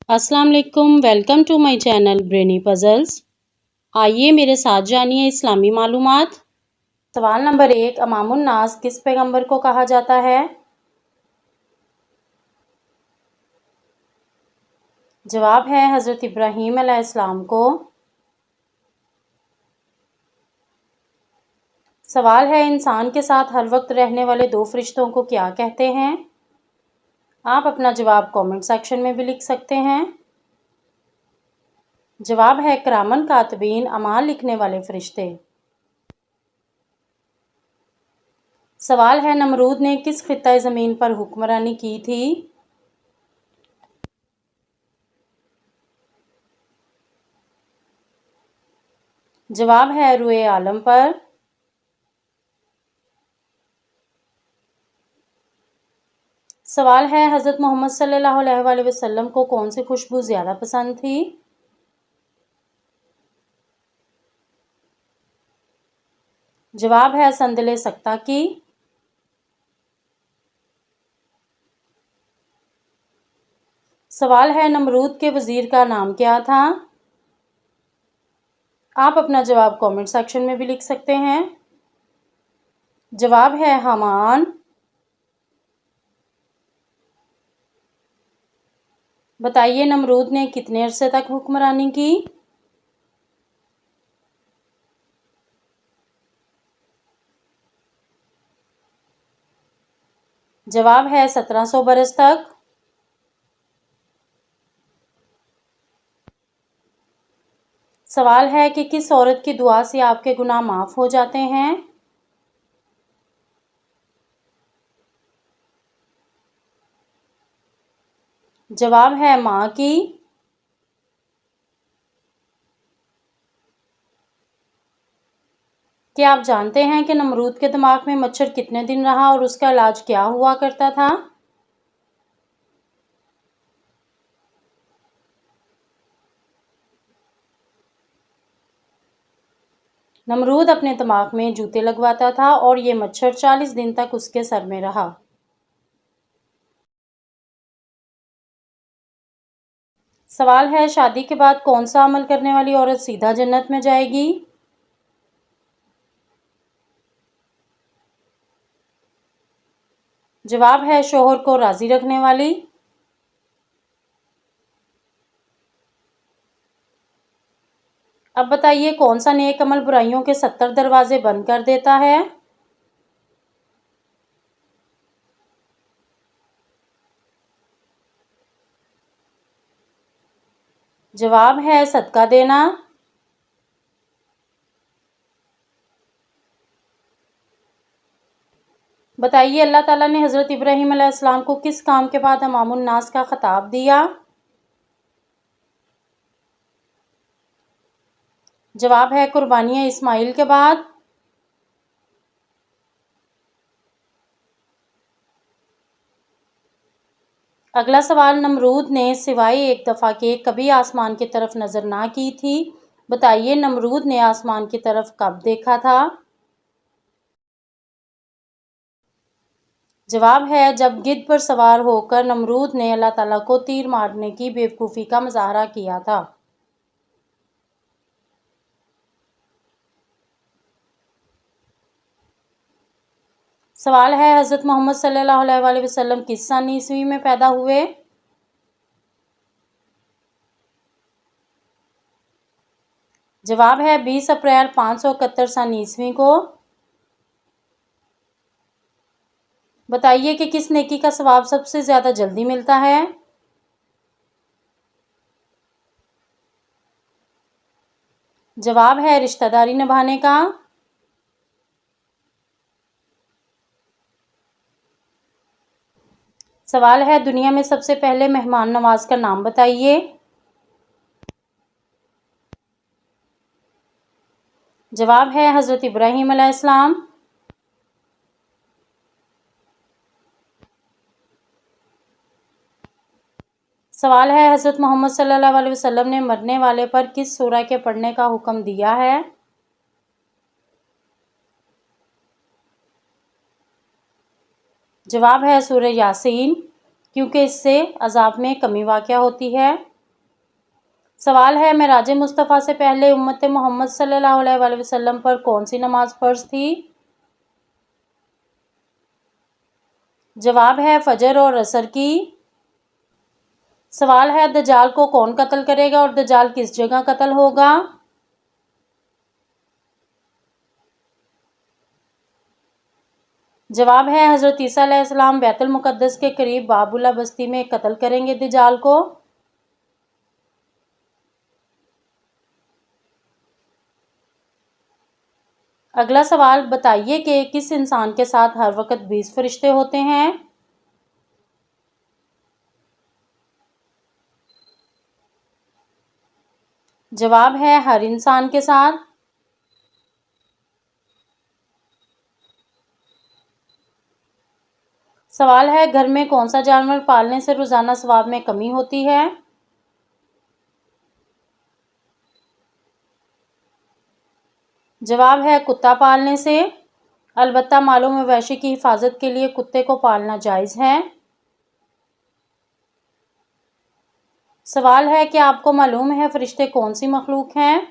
अस्सलाम वालेकुम, welcome to my channel brainy puzzles. आइए मेरे साथ जानिए इस्लामी मालूमात। सवाल नंबर 1, अमामुन नास किस पैगंबर को कहा जाता है? जवाब है हज़रत इब्राहीम अलैहिस्सलाम को। सवाल है, इंसान के साथ हर वक्त रहने वाले दो फरिश्तों को क्या कहते हैं? आप अपना जवाब कमेंट सेक्शन में भी लिख सकते हैं। जवाब है किरामन कातिबीन, अमाल लिखने वाले फरिश्ते। सवाल है, नमरूद ने किस खित्ता ज़मीन पर हुक्मरानी की थी? जवाब है रुए आलम पर। सवाल है, हज़रत मोहम्मद सल्लल्लाहु अलैहि वसल्लम को कौन सी खुशबू ज़्यादा पसंद थी? जवाब है संदले सख्ता की। सवाल है, नमरूद के वज़ीर का नाम क्या था? आप अपना जवाब कमेंट सेक्शन में भी लिख सकते हैं। जवाब है हामान। बताइए, नमरूद ने कितने अरसे तक हुक्मरानी की? जवाब है 1700 बरस तक। सवाल है कि किस औरत की दुआ से आपके गुनाह माफ़ हो जाते हैं? जवाब है माँ की। क्या आप जानते हैं कि नमरूद के दिमाग में मच्छर कितने दिन रहा और उसका इलाज क्या हुआ करता था? नमरूद अपने दिमाग में जूते लगवाता था और ये मच्छर 40 दिन तक उसके सर में रहा। सवाल है, शादी के बाद कौन सा अमल करने वाली औरत सीधा जन्नत में जाएगी? जवाब है शोहर को राज़ी रखने वाली। अब बताइए, कौन सा नेक अमल बुराइयों के 70 दरवाजे बंद कर देता है? जवाब है सदका देना। बताइए, अल्लाह ताला ने हज़रत इब्राहीम अलैहिस्सलाम को किस काम के बाद अमामुन नास का खिताब दिया? जवाब है कुर्बानियाँ इस्माइल के बाद। अगला सवाल, नमरूद ने सिवाय एक दफ़ा के कभी आसमान की तरफ नज़र ना की थी। बताइए, नमरूद ने आसमान की तरफ कब देखा था? जवाब है जब गिद्ध पर सवार होकर नमरूद ने अल्लाह ताला को तीर मारने की बेवकूफ़ी का मुज़ाहरा किया था। सवाल है, हज़रत मोहम्मद सल्लल्लाहु अलैहि वसल्लम किस सन ईस्वी में पैदा हुए? जवाब है 20 अप्रैल 571 सन ईस्वी को। बताइए कि किस नेकी का सवाब सबसे ज़्यादा जल्दी मिलता है? जवाब है रिश्तेदारी निभाने का। सवाल है, दुनिया में सबसे पहले मेहमान नवाज का नाम बताइए। जवाब है हज़रत इब्राहीम अलैहिस्सलाम। सवाल है, हज़रत मोहम्मद सल्लल्लाहु अलैहि वसल्लम ने मरने वाले पर किस सूरह के पढ़ने का हुक्म दिया है? जवाब है सूरह यासीन, क्योंकि इससे अज़ाब में कमी वाक़या होती है। सवाल है, मेराज मुस्तफ़ा से पहले उम्मत मोहम्मद सल्लल्लाहु अलैहि वसल्लम पर कौन सी नमाज फ़र्ज थी? जवाब है फजर और असर की। सवाल है, दज्जाल को कौन कत्ल करेगा और दज्जाल किस जगह कत्ल होगा? जवाब है हज़रत ईसा अलैहिस्सलाम बैतुल मुक़द्दस के करीब बाबुल्ला बस्ती में कत्ल करेंगे दज्जाल को। अगला सवाल बताइए कि किस इंसान के साथ हर वक्त 20 फरिश्ते होते हैं? जवाब है हर इंसान के साथ। सवाल है, घर में कौन सा जानवर पालने से रोज़ाना सवाब में कमी होती है? जवाब है कुत्ता पालने से। अलबत्ता मालो मवेशी की हिफाजत के लिए कुत्ते को पालना जायज़ है। सवाल है, क्या आपको मालूम है फरिश्ते कौन सी मखलूक हैं?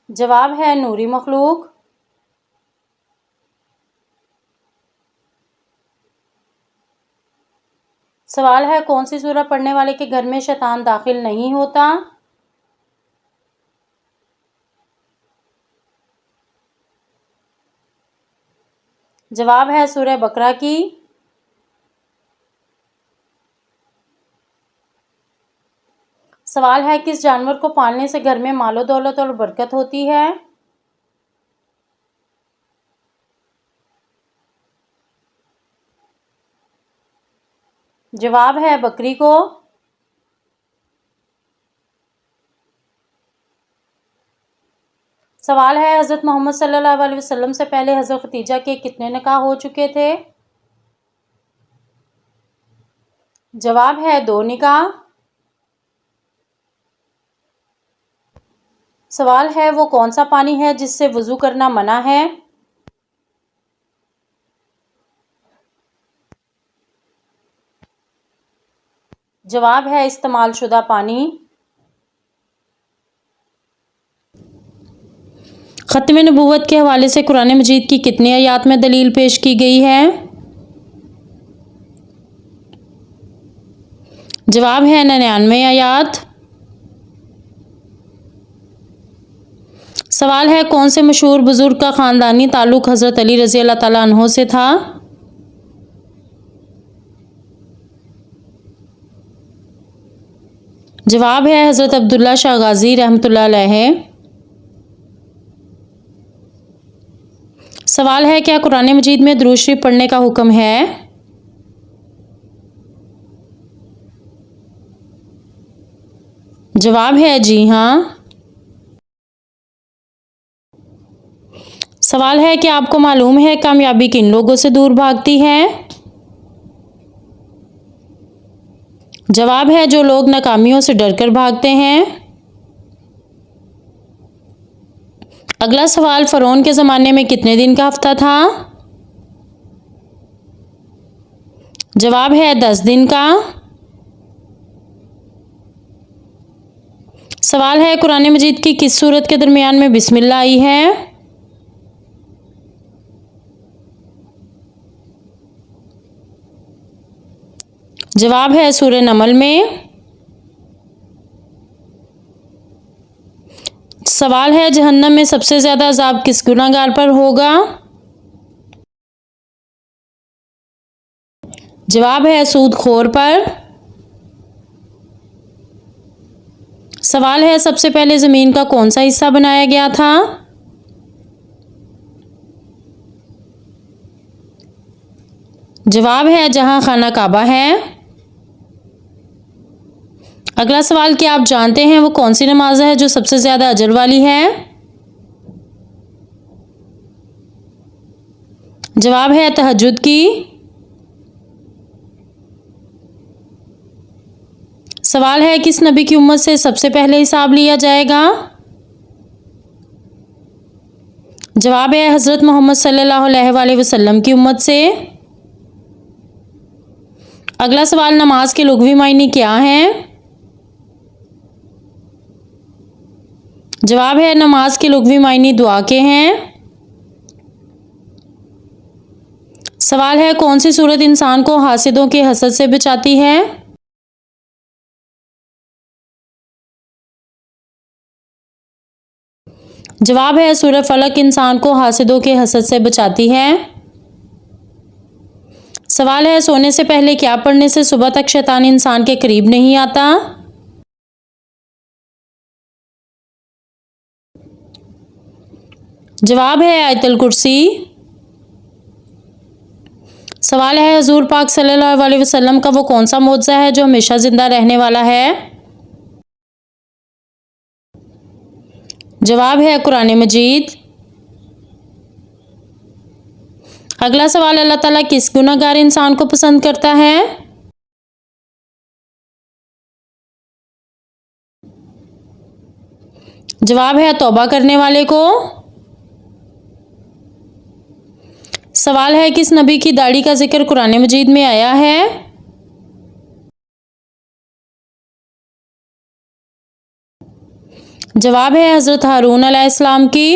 जवाब है नूरी मखलूक। सवाल है, कौन सी सूरह पढ़ने वाले के घर में शैतान दाखिल नहीं होता? जवाब है सूरह बकरा की। सवाल है, किस जानवर को पालने से घर में मालो दौलत और बरकत होती है? जवाब है बकरी को। सवाल है, हज़रत मोहम्मद सल्लल्लाहु अलैहि वसल्लम से पहले हज़रत खदीजा के कितने निकाह हो चुके थे? जवाब है 2 निकाह। सवाल है, वो कौन सा पानी है जिससे वज़ू करना मना है? जवाब है इस्तेमाल शुदा पानी। ख़त्म नबूवत के हवाले से कुरान मजीद की कितनी आयात में दलील पेश की गई है? जवाब है 99 आयात। सवाल है, कौन से मशहूर बुजुर्ग का ख़ानदानी ताल्लुक़ हज़रत अली रज़ी अल्लाह तआला अन्हो से था? जवाब है हज़रत अब्दुल्ला शाह गाज़ी रहमतुल्लाह अलैह। सवाल है, क्या कुरान मजीद में दुरूद शरीफ पढ़ने का हुक्म है? जवाब है जी हाँ। सवाल है, क्या आपको मालूम है कामयाबी किन लोगों से दूर भागती है? जवाब है जो लोग नाकामियों से डरकर भागते हैं। अगला सवाल, फ़िरौन के ज़माने में कितने दिन का हफ्ता था? जवाब है 10 दिन का। सवाल है, कुरान मजीद की किस सूरत के दरमियान में बिस्मिल्लाह आई है? जवाब है सूरह नमल में। सवाल है, जहन्नम में सबसे ज़्यादा अज़ाब किस गुनाहगार पर होगा? जवाब है सूदखोर पर। सवाल है, सबसे पहले ज़मीन का कौन सा हिस्सा बनाया गया था? जवाब है जहां खाना काबा है। अगला सवाल, क्या आप जानते हैं वो कौन सी नमाज है जो सबसे ज़्यादा अजर वाली है? जवाब है तहज्जुद की। सवाल है, किस नबी की उम्मत से सबसे पहले हिसाब लिया जाएगा? जवाब है हज़रत मोहम्मद सल्लल्लाहु अलैहि वसल्लम की उम्मत से। अगला सवाल, नमाज के लुग़वी मायने क्या हैं? जवाब है नमाज के लुग़वी मायने दुआ के हैं। सवाल है, कौन सी सूरत इंसान को हासिदों के हसद से बचाती है? जवाब है सूरह फलक इंसान को हासिदों के हसद से बचाती है। सवाल है, सोने से पहले क्या पढ़ने से सुबह तक शैतान इंसान के करीब नहीं आता? जवाब है आयतुल कुर्सी। सवाल है, हुजूर पाक सल्लल्लाहु अलैहि वसल्लम का वो कौन सा मौजज़ा है जो हमेशा ज़िंदा रहने वाला है? जवाब है कुरान मजीद। अगला सवाल, अल्लाह ताला किस गुनहगार इंसान को पसंद करता है? जवाब है तौबा करने वाले को। सवाल है, किस नबी की दाढ़ी का जिक्र कुरान मजीद में आया है? जवाब है हज़रत हारून अलैहिस्सलाम की।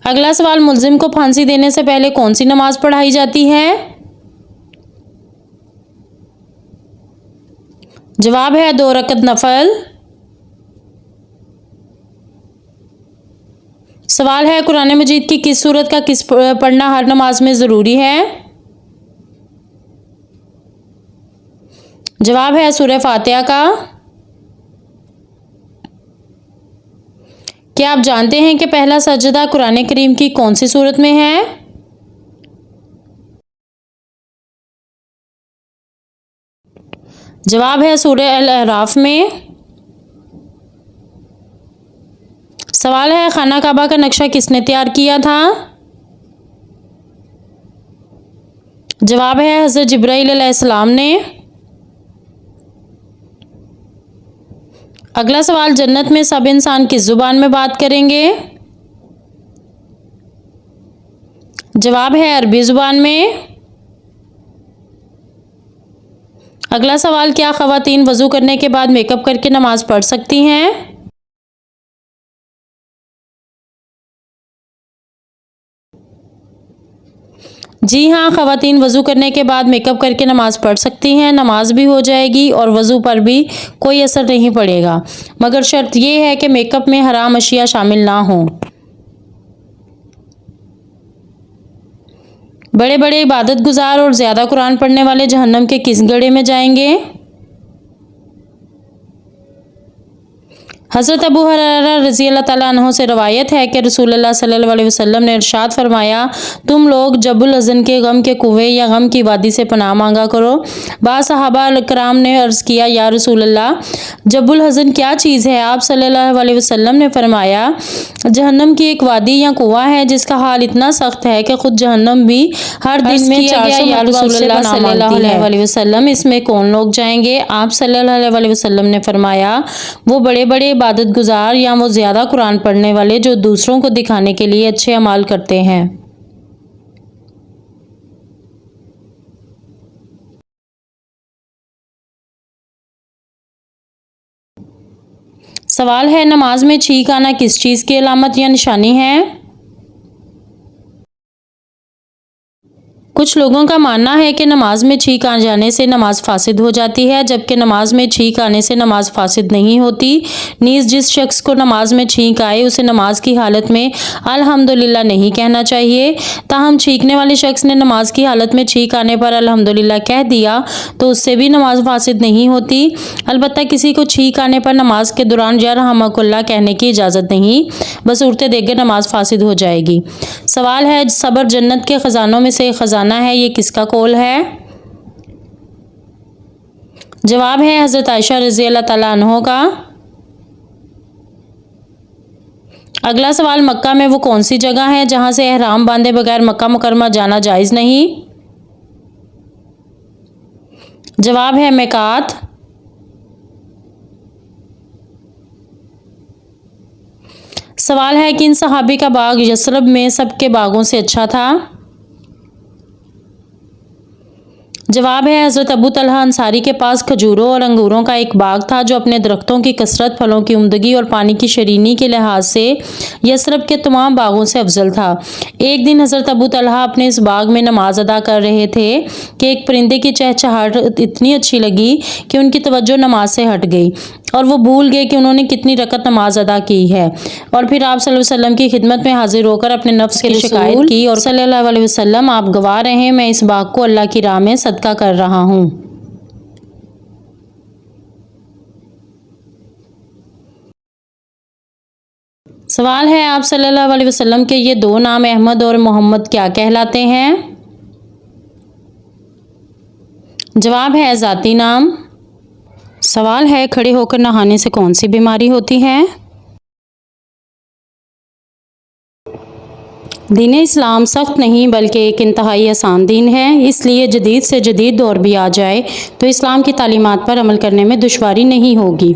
अगला सवाल, मुल्जिम को फांसी देने से पहले कौन सी नमाज पढ़ाई जाती है? जवाब है 2 रकत नफल। सवाल है, कुरान मजीद की किस सूरत का किस पढ़ना हर नमाज में ज़रूरी है? जवाब है सूरह फातिहा का। क्या आप जानते हैं कि पहला सजदा कुरान करीम की कौन सी सूरत में है? जवाब है सूरह अल अराफ में। सवाल है, खाना काबा का नक्शा किसने तैयार किया था? जवाब है हज़रत जिब्राइल अलैहिस्सलाम ने। अगला सवाल, जन्नत में सब इंसान किस ज़ुबान में बात करेंगे? जवाब है अरबी ज़ुबान में। अगला सवाल, क्या ख़वातीन वज़ू करने के बाद मेकअप करके नमाज़ पढ़ सकती हैं? जी हाँ, ख़वातीन वज़ू करने के बाद मेकअप करके नमाज़ पढ़ सकती हैं। नमाज भी हो जाएगी और वज़ू पर भी कोई असर नहीं पड़ेगा, मगर शर्त ये है कि मेकअप में हराम अशिया शामिल ना हों। बड़े बड़े इबादत गुजार और ज़्यादा कुरान पढ़ने वाले जहन्नम के किस गड्ढे में जाएंगे? हज़रत अबू हुरैरा रज़ी अल्लाह ताला अन्हु से रवायत है कि रसूलुल्लाह सल्लल्लाहु अलैहि वसल्लम ने इरशाद फरमाया, तुम लोग जबुल हज़न के गम के कुएं या गम की वादी से पनाह मांगा करो। बाद सहाबा कराम ने अर्ज़ किया, या रसूलल्लाह, जबुल हज़न क्या चीज़ है? आप सल्लल्लाहु अलैहि वसल्लम ने फरमाया, जहन्नम की एक वादी या कुआं है जिसका हाल इतना सख्त है कि खुद जहन्नम भी हर दिन में 400 मरतबा सल्लल्लाहु अलैहि वसल्लम, इसमें कौन लोग जाएंगे? आप सल्लल्लाहु अलैहि वसल्लम ने फरमाया, वो बड़े बड़े इबादत गुजार या वो ज़्यादा कुरान पढ़ने वाले जो दूसरों को दिखाने के लिए अच्छे अमाल करते हैं। सवाल है, नमाज में छींक आना किस चीज़ की अलामत या निशानी है? कुछ लोगों का मानना है कि नमाज में छींक आ जाने से नमाज फासिद हो जाती है, जबकि नमाज में छींक आने से नमाज फासिद नहीं होती। नीज़ जिस शख्स को नमाज में छींक आए उसे नमाज की हालत में अल्हम्दुलिल्लाह नहीं कहना चाहिए। ताहम छींकने वाले शख्स ने नमाज की हालत में छींक आने पर अल्हम्दुलिल्लाह कह दिया तो उससे भी नमाज फासिद नहीं होती। अलबत्ता किसी को छींक आने पर नमाज के दौरान यरहमकुल्लाह कहने की इजाज़त नहीं, बस उड़ते देखे नमाज फासिद हो जाएगी। सवाल है, सब्र जन्नत के ख़जानों में से ख़जाना है, ये किसका कौल है? जवाब है हज़रत आयशा रज़ी अल्लाह ताला अन्हा का। अगला सवाल, मक्का में वो कौन सी जगह है जहां से एहराम बांधे बगैर मक्का मुकरमा जाना जायज़ नहीं? जवाब है मिकात। सवाल है, किन सहाबी का बाग यसरब में सबके बागों से अच्छा था? जवाब है, हज़रत अबू तलहा अंसारी के पास खजूरों और अंगूरों का एक बाग था जो अपने दरख्तों की कसरत, फलों की उम्दगी और पानी की शरीनी के लिहाज से यसरब के तमाम बागों से अफजल था। एक दिन हज़रत अबू तलहा अपने इस बाग में नमाज अदा कर रहे थे कि एक परिंदे की चहचहाहट इतनी अच्छी लगी कि उनकी तवज्जो नमाज से हट गई और वो भूल गए कि उन्होंने कितनी रकत नमाज अदा की है। और फिर आप सल्लल्लाहु अलैहि वसल्लम की खिदमत में हाजिर होकर अपने नफ्स की शिकायत की और सल्लल्लाहु अलैहि वसल्लम, आप गवाह रहें, मैं इस बाग को अल्लाह की राह में सदका कर रहा हूँ। सवाल है, आप सल्लल्लाहु अलैहि वसल्लम के ये दो नाम अहमद और मोहम्मद क्या कहलाते हैं? जवाब है, ज़ाती नाम। सवाल है, खड़े होकर नहाने से कौन सी बीमारी होती है? दीन इस्लाम सख्त नहीं बल्कि एक इंतहाई आसान दीन है, इसलिए जदीद से जदीद दौर भी आ जाए तो इस्लाम की तालीमात पर अमल करने में दुश्वारी नहीं होगी।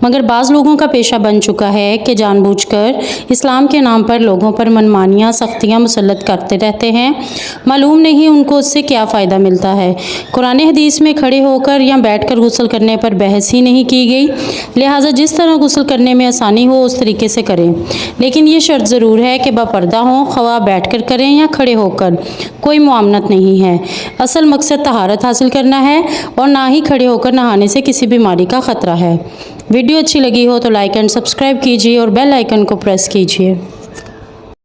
मगर बाज़ लोगों का पेशा बन चुका है कि जानबूझकर इस्लाम के नाम पर लोगों पर मनमानियाँ, सख्तियाँ मुसल्लत करते रहते हैं। मालूम नहीं उनको उससे क्या फ़ायदा मिलता है। कुरान हदीस में खड़े होकर या बैठकर गुस्ल करने पर बहस ही नहीं की गई, लिहाजा जिस तरह गुस्ल करने में आसानी हो उस तरीके से करें। लेकिन ये शर्त ज़रूर है कि बापर्दा हों, ख़वाह बैठकर करें या खड़े होकर, कोई मुआमनत नहीं है। असल मकसद तहारत हासिल करना है और ना ही खड़े होकर नहाने से किसी बीमारी का ख़तरा है। वीडियो अच्छी लगी हो तो लाइक एंड सब्सक्राइब कीजिए और बेल आइकन को प्रेस कीजिए।